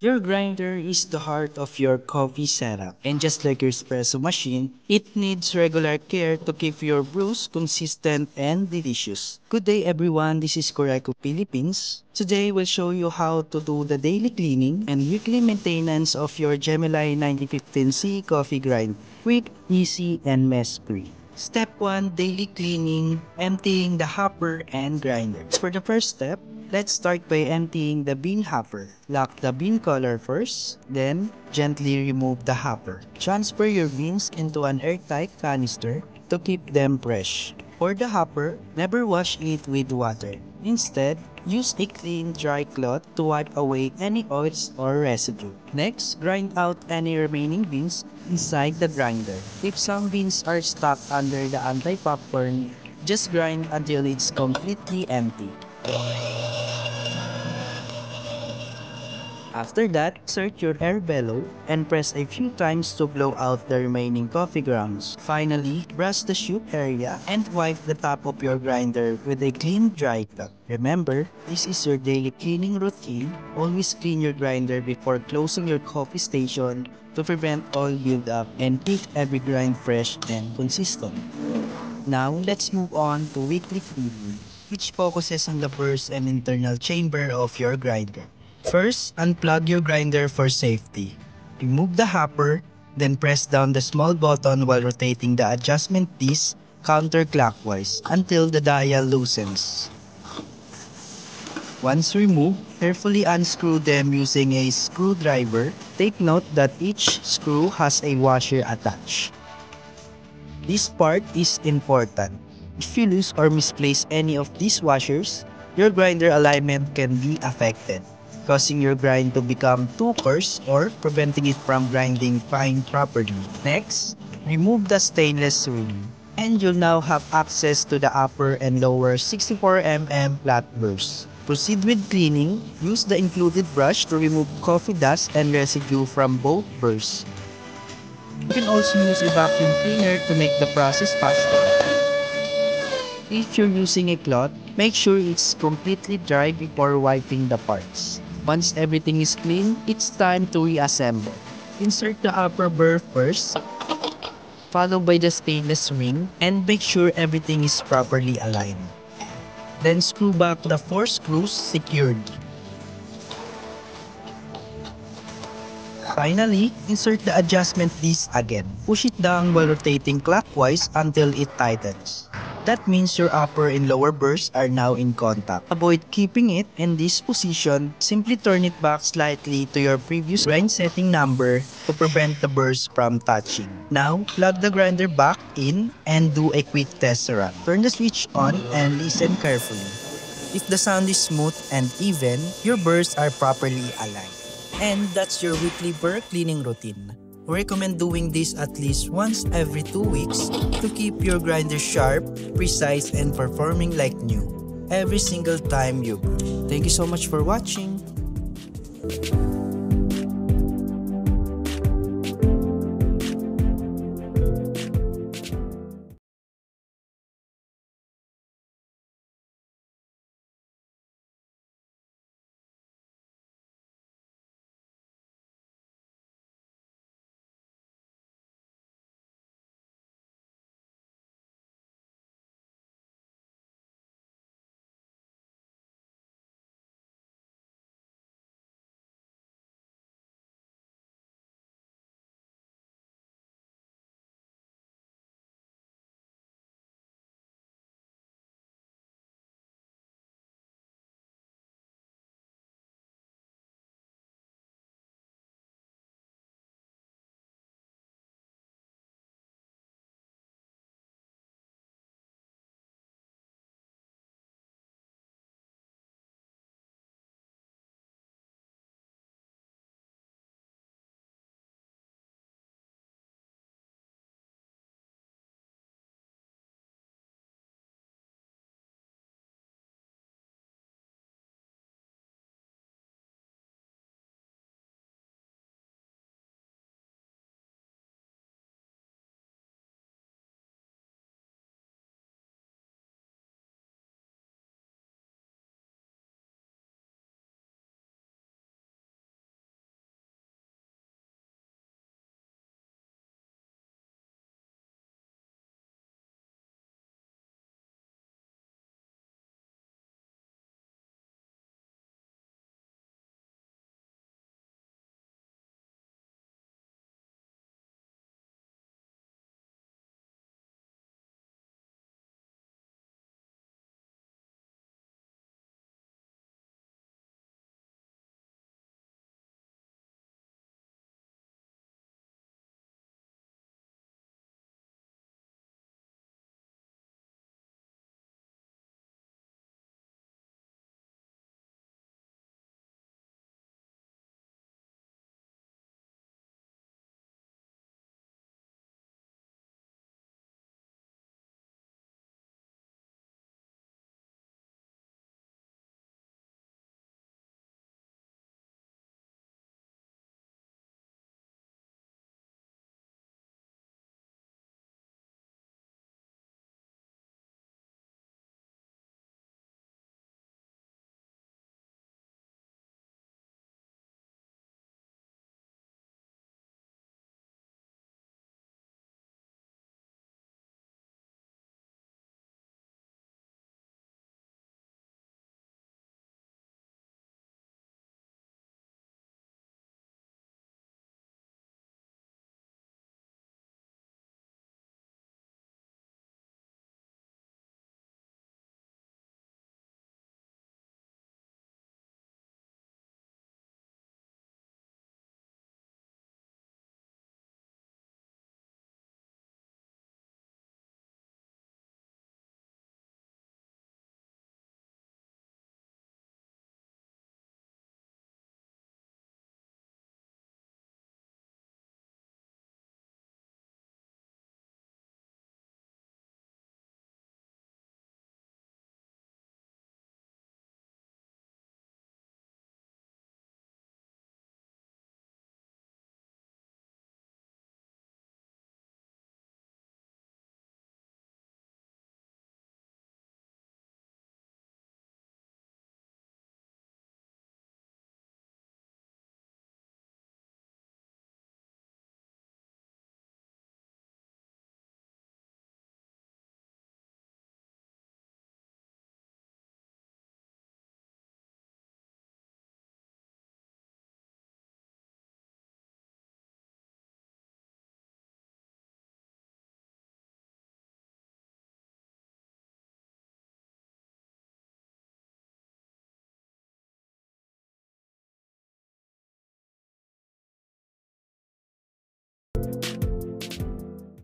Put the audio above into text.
Your grinder is the heart of your coffee setup. And just like your espresso machine, it needs regular care to keep your brews consistent and delicious. Good day everyone, this is Koreco Philippines. Today we'll show you how to do the daily cleaning and weekly maintenance of your Gemini 9015C coffee grind. Quick, easy, and mess-free. Step 1. Daily cleaning, emptying the hopper and grinder. For the first step, let's start by emptying the bean hopper. Lock the bean collar first, then gently remove the hopper. Transfer your beans into an airtight canister to keep them fresh. For the hopper, never wash it with water. Instead, use a clean, dry cloth to wipe away any oils or residue. Next, grind out any remaining beans inside the grinder. If some beans are stuck under the anti-popcorn, just grind until it's completely empty. After that, insert your air bellow and press a few times to blow out the remaining coffee grounds. Finally, brush the chute area and wipe the top of your grinder with a clean dry cloth. Remember, this is your daily cleaning routine. Always clean your grinder before closing your coffee station to prevent oil buildup and keep every grind fresh and consistent. Now, let's move on to weekly cleaning, which focuses on the burrs and internal chamber of your grinder. First, unplug your grinder for safety. Remove the hopper, then press down the small button while rotating the adjustment disc counterclockwise until the dial loosens. Once removed, carefully unscrew them using a screwdriver. Take note that each screw has a washer attached. This part is important. If you lose or misplace any of these washers, your grinder alignment can be affected, causing your grind to become too coarse or preventing it from grinding fine properly. Next, remove the stainless ring, and you'll now have access to the upper and lower 64mm flat burrs. Proceed with cleaning. Use the included brush to remove coffee dust and residue from both burrs. You can also use a vacuum cleaner to make the process faster. If you're using a cloth, make sure it's completely dry before wiping the parts. Once everything is clean, it's time to reassemble. Insert the upper burr first, followed by the stainless ring, and make sure everything is properly aligned. Then screw back the 4 screws secured. Finally, insert the adjustment disc again. Push it down while rotating clockwise until it tightens. That means your upper and lower burrs are now in contact. Avoid keeping it in this position. Simply turn it back slightly to your previous grind setting number to prevent the burrs from touching. Now, plug the grinder back in and do a quick test run. Turn the switch on and listen carefully. If the sound is smooth and even, your burrs are properly aligned. And that's your weekly burr cleaning routine. We recommend doing this at least once every 2 weeks to keep your grinder sharp, precise, and performing like new every single time you brew. Thank you so much for watching.